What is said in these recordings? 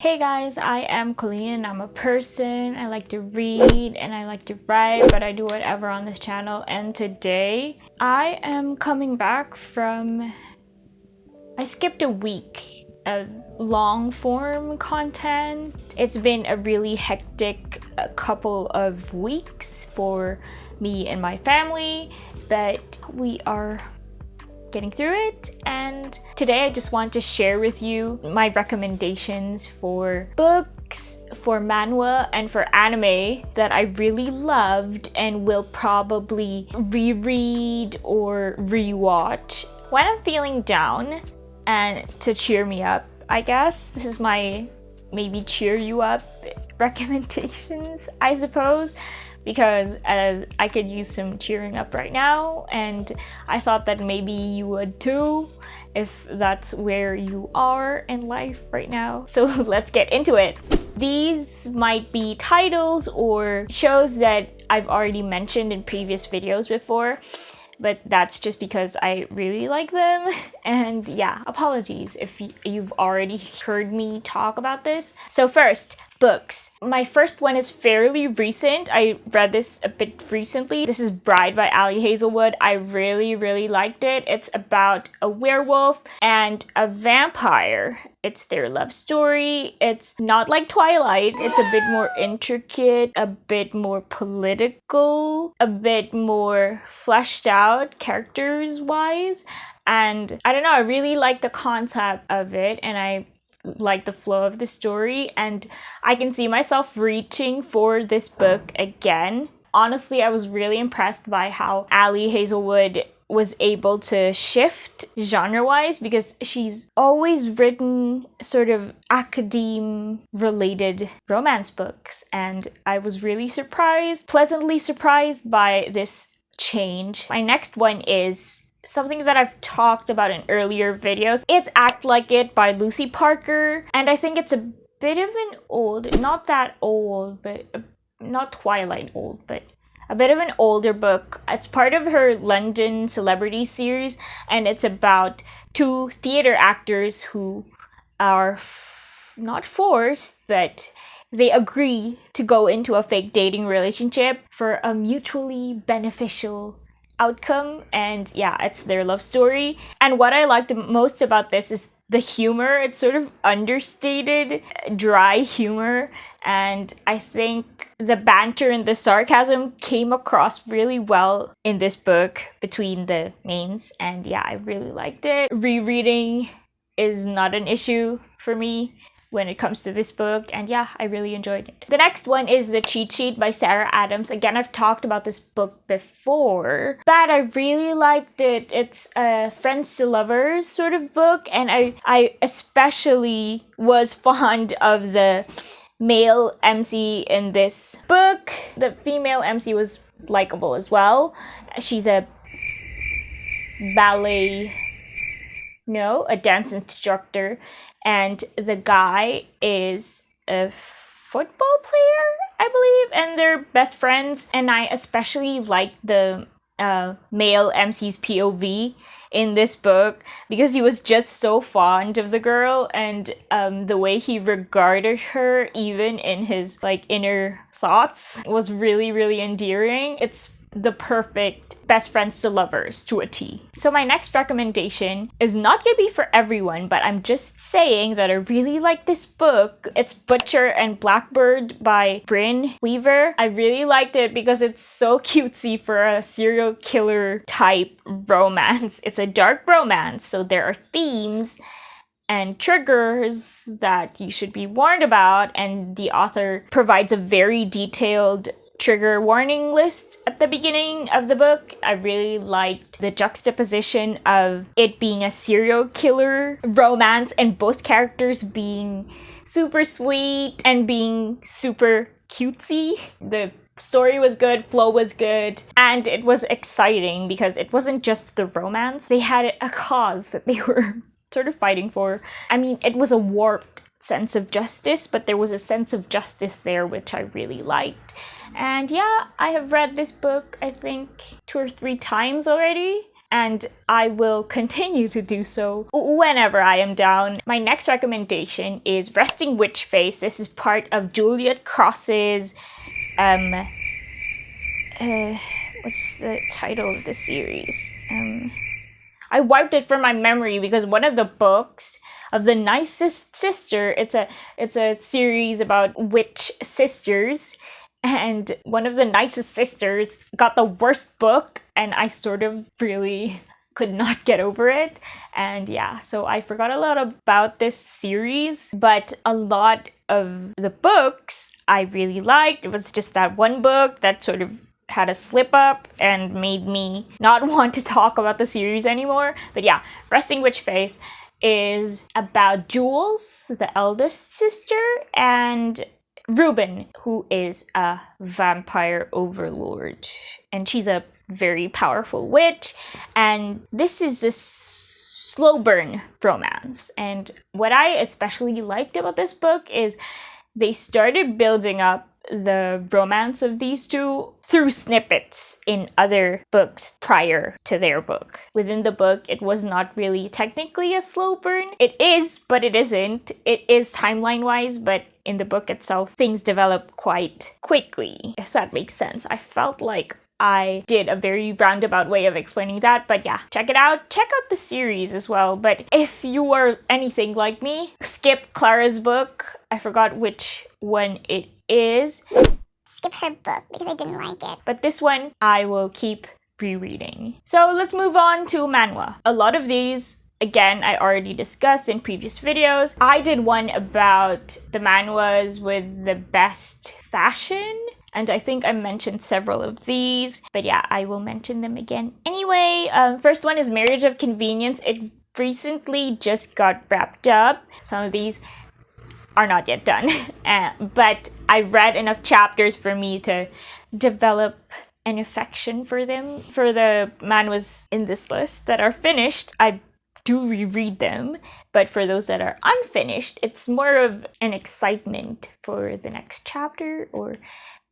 Hey guys, I am Colleen and I'm a person. I like to read and I like to write, but I do whatever on this channel. And today I am coming back from... I skipped a week of long form content. It's been a really hectic couple of weeks for me and my family, but we are getting through it, and today I just want to share with you my recommendations for books, for manhwa, and for anime that I really loved and will probably reread or rewatch when I'm feeling down and to cheer me up. I guess this is my maybe cheer you up recommendations, I suppose, because I could use some cheering up right now, and I thought that maybe you would too if that's where you are in life right now. So let's get into it. These might be titles or shows that I've already mentioned in previous videos before, but that's just because I really like them. And yeah, apologies if you've already heard me talk about this. So first, books. My first one is fairly recent. I read this a bit recently. This is Bride by Ali Hazelwood. I really liked it. It's about a werewolf and a vampire. It's their love story. It's not like Twilight. It's a bit more intricate, a bit more political, a bit more fleshed out characters-wise. And I don't know, I really like the concept of it, and I like the flow of the story, and I can see myself reaching for this book again. Honestly, I was really impressed by how Ali Hazelwood was able to shift genre-wise, because she's always written sort of academe-related romance books, and I was really pleasantly surprised by this change. My next one is something that I've talked about in earlier videos. It's Act Like It by Lucy Parker, and I think it's a bit of an old, not that old, but not Twilight old, but a bit of an older book. It's part of her London Celebrity series, and it's about two theater actors who are not forced, but they agree to go into a fake dating relationship for a mutually beneficial outcome. And yeah, it's their love story. And what I liked most about this is the humor. It's sort of understated, dry humor, and I think the banter and the sarcasm came across really well in this book between the mains, and yeah, I really liked it. Rereading is not an issue for me when it comes to this book, and yeah, I really enjoyed it. The next one is The Cheat Sheet by Sarah Adams. Again, I've talked about this book before, but I really liked it. It's a friends to lovers sort of book, and I especially was fond of the male MC in this book. The female MC was likable as well. She's a dance instructor, and the guy is a football player, I believe, and they're best friends. And I especially like the male MC's POV in this book, because he was just so fond of the girl, and the way he regarded her, even in his like inner thoughts, was really endearing. It's the perfect best friends to lovers to a T. So my next recommendation is not gonna be for everyone, but I'm just saying that I really like this book. It's Butcher and Blackbird by Bryn Weaver. I really liked it because it's so cutesy for a serial killer type romance. It's a dark romance, so there are themes and triggers that you should be warned about, and the author provides a very detailed trigger warning list at the beginning of the book. I really liked the juxtaposition of it being a serial killer romance and both characters being super sweet and being super cutesy. The story was good, flow was good, and it was exciting because it wasn't just the romance. They had a cause that they were sort of fighting for. I mean, it was a warped sense of justice, but there was a sense of justice there which I really liked. And yeah, I have read this book, I think, 2 or 3 times already. and I will continue to do so whenever I am down. My next recommendation is Resting Witch Face. This is part of Juliet Cross's what's the title of the series? I wiped it from my memory because one of the books of The Nicest Sister, it's a series about witch sisters, and one of the nicest sisters got the worst book, and I sort of really could not get over it. And yeah, so I forgot a lot about this series, but a lot of the books I really liked. It was just that one book that sort of had a slip up and made me not want to talk about the series anymore. But yeah, Resting Witch Face is about Jules, the eldest sister, and Ruben, who is a vampire overlord. And she's a very powerful witch. And this is a slow burn romance. And what I especially liked about this book is they started building up the romance of these two through snippets in other books prior to their book. Within the book, it was not really technically a slow burn. It is, but it isn't. It is timeline-wise, but in the book itself, things develop quite quickly, if that makes sense. I felt like I did a very roundabout way of explaining that, but yeah, check it out. Check out the series as well. But if you are anything like me, skip Clara's book. I forgot which one it is. Skip her book because I didn't like it. But this one I will keep rereading. So let's move on to manhwa. A lot of these, again, I already discussed in previous videos. I did one about the manhwas with the best fashion, and I think I mentioned several of these, but yeah, I will mention them again anyway. First one is Marriage of Convenience. It recently just got wrapped up. Some of these are not yet done, but I read enough chapters for me to develop an affection for them. For the manhwas in this list that are finished, I do reread them, but for those that are unfinished, it's more of an excitement for the next chapter or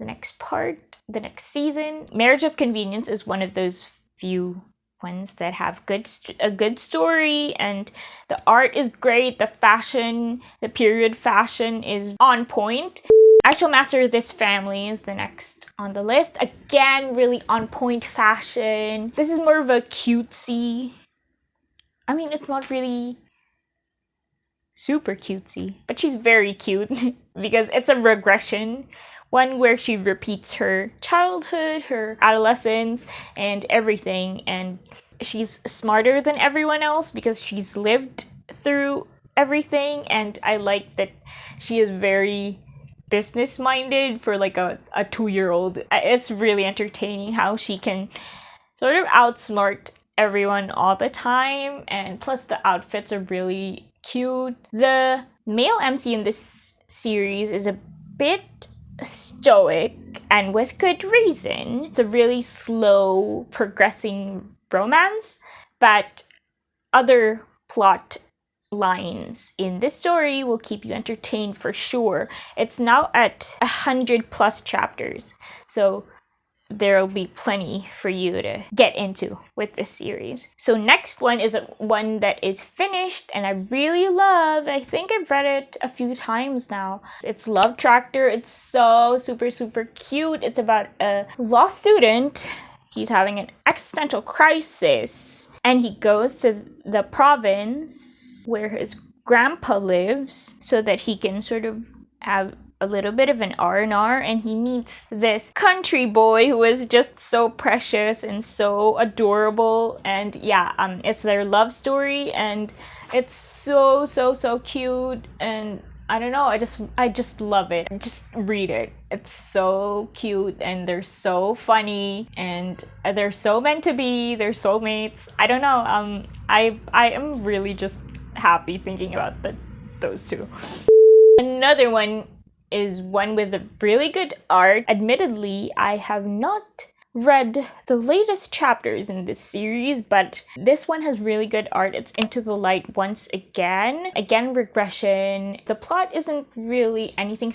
the next part, the next season. Marriage of Convenience is one of those few ones that have a good story, and the art is great, the fashion, the period fashion is on point. I Shall Master This Family is the next on the list. Again, really on point fashion. This is more of a cutesy, I mean, it's not really super cutesy, but she's very cute because it's a regression. One where she repeats her childhood, her adolescence, and everything. And she's smarter than everyone else because she's lived through everything. And I like that she is very business-minded for like a 2-year-old. It's really entertaining how she can sort of outsmart everyone all the time. And plus the outfits are really cute. The male MC in this series is a bit stoic, and with good reason. It's a really slow progressing romance, but other plot lines in this story will keep you entertained for sure. It's now at 100+ chapters, so there'll be plenty for you to get into with this series. So next one is one that is finished and I really love. I think I've read it a few times now. It's Love Tractor. It's so super cute. It's about a law student. He's having an existential crisis and he goes to the province where his grandpa lives so that he can sort of have a little bit of an R&R, and he meets this country boy who is just so precious and so adorable. And yeah, it's their love story and it's so cute, and I don't know, I just love it. Just read it. It's so cute and they're so funny and they're so meant to be. They're soulmates. I don't know. I am really just happy thinking about those two. Another one is one with a really good art. Admittedly, I have not read the latest chapters in this series, but this one has really good art. It's Into the Light once again. Again, regression. The plot isn't really anything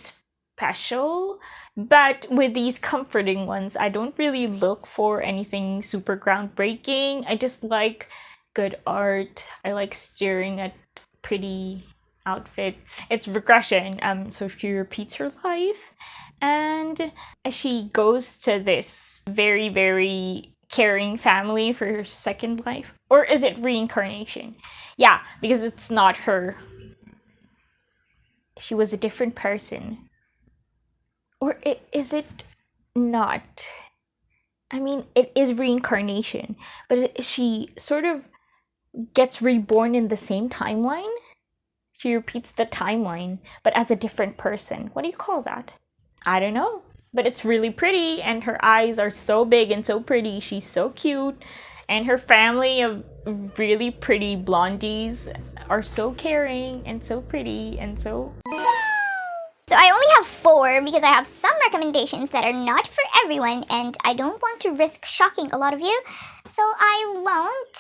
special. But with these comforting ones, I don't really look for anything super groundbreaking. I just like good art. I like staring at pretty outfits. It's regression. So she repeats her life, and she goes to this very, very caring family for her second life. Or is it reincarnation? Yeah, because it's not her. She was a different person. Or is it not? I mean, it is reincarnation, but she sort of gets reborn in the same timeline. She repeats the timeline, but as a different person. What do you call that? I don't know. But it's really pretty, and her eyes are so big and so pretty. She's so cute. And her family of really pretty blondies are so caring and so pretty and so. So I only have 4 because I have some recommendations that are not for everyone, and I don't want to risk shocking a lot of you, so I won't.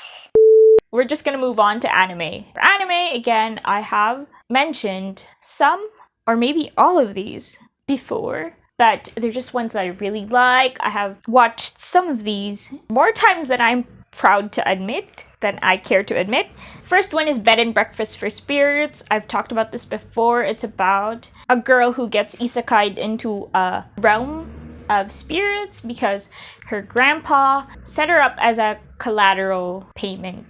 We're just gonna move on to anime. For anime, again, I have mentioned some or maybe all of these before, but they're just ones that I really like. I have watched some of these more times than I'm proud to admit, than I care to admit. First one is Bed and Breakfast for Spirits. I've talked about this before. It's about a girl who gets isekai'd into a realm of spirits because her grandpa set her up as a collateral payment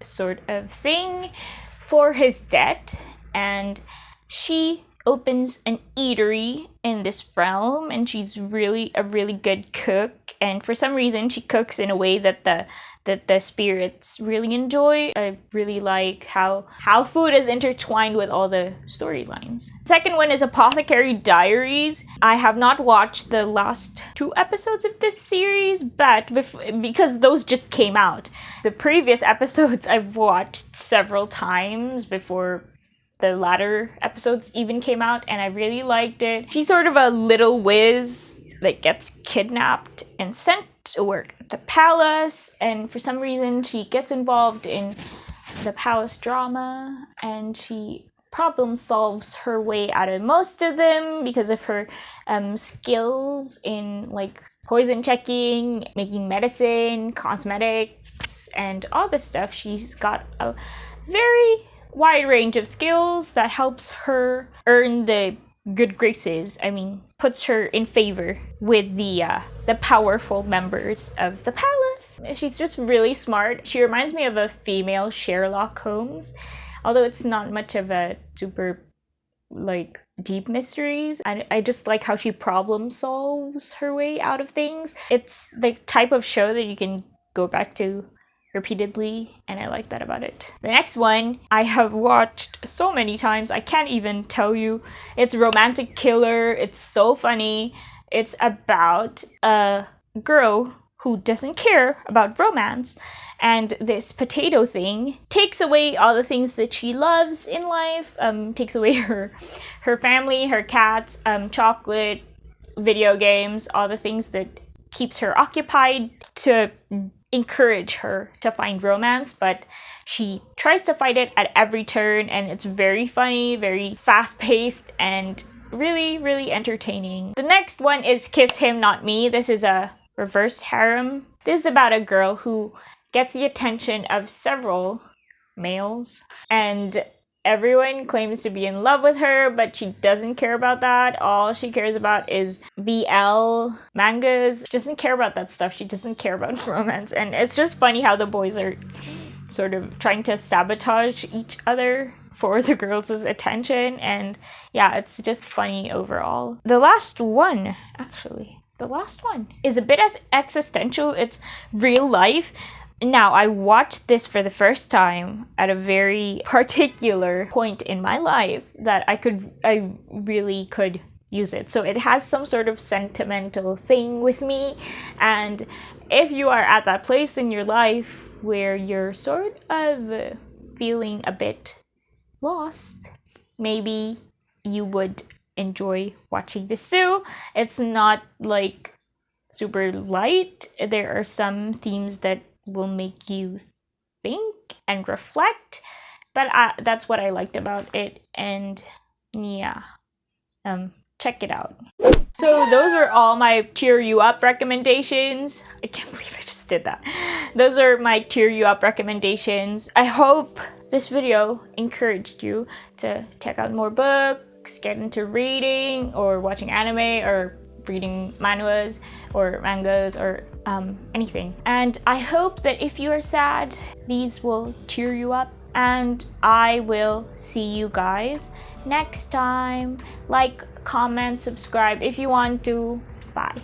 sort of thing for his debt, and she opens an eatery in this realm, and she's really a really good cook, and for some reason she cooks in a way that the spirits really enjoy. I really like how food is intertwined with all the storylines. Second one is Apothecary Diaries. I have not watched the last 2 episodes of this series, but because those just came out. The previous episodes I've watched several times before the latter episodes even came out, and I really liked it. She's sort of a little whiz that gets kidnapped and sent to work at the palace, and for some reason she gets involved in the palace drama, and she problem solves her way out of most of them because of her skills in like poison checking, making medicine, cosmetics, and all this stuff. She's got a very wide range of skills that helps her earn the good graces. I mean, puts her in favor with the powerful members of the palace. She's just really smart. She reminds me of a female Sherlock Holmes, although it's not much of a super like deep mysteries. I just like how she problem solves her way out of things. It's the type of show that you can go back to repeatedly, and I like that about it. The next one I have watched so many times I can't even tell you. It's Romantic Killer. It's so funny. It's about a girl who doesn't care about romance, and this potato thing takes away all the things that she loves in life. Takes away her family, her cats, chocolate, video games, all the things that keeps her occupied to encourage her to find romance, but she tries to fight it at every turn, and it's very funny, very fast-paced, and really, really entertaining. The next one is Kiss Him Not Me. This is a reverse harem. This is about a girl who gets the attention of several males, and everyone claims to be in love with her, but she doesn't care about that. All she cares about is BL mangas. She doesn't care about that stuff. She doesn't care about romance. And it's just funny how the boys are sort of trying to sabotage each other for the girls' attention. And yeah, it's just funny overall. The last one is a bit as existential. It's real life. Now, I watched this for the first time at a very particular point in my life that I really could use it. So it has some sort of sentimental thing with me. And if you are at that place in your life where you're sort of feeling a bit lost, maybe you would enjoy watching this too. It's not like super light. There are some themes that will make you think and reflect, but that's what I liked about it. And yeah, check it out. So those are all my cheer you up recommendations. I can't believe I just did that. Those are my cheer you up recommendations. I hope this video encouraged you to check out more books, get into reading or watching anime or reading manhwas or mangas or anything. And I hope that if you are sad, these will cheer you up. And I will see you guys next time. Like, comment, subscribe if you want to. Bye.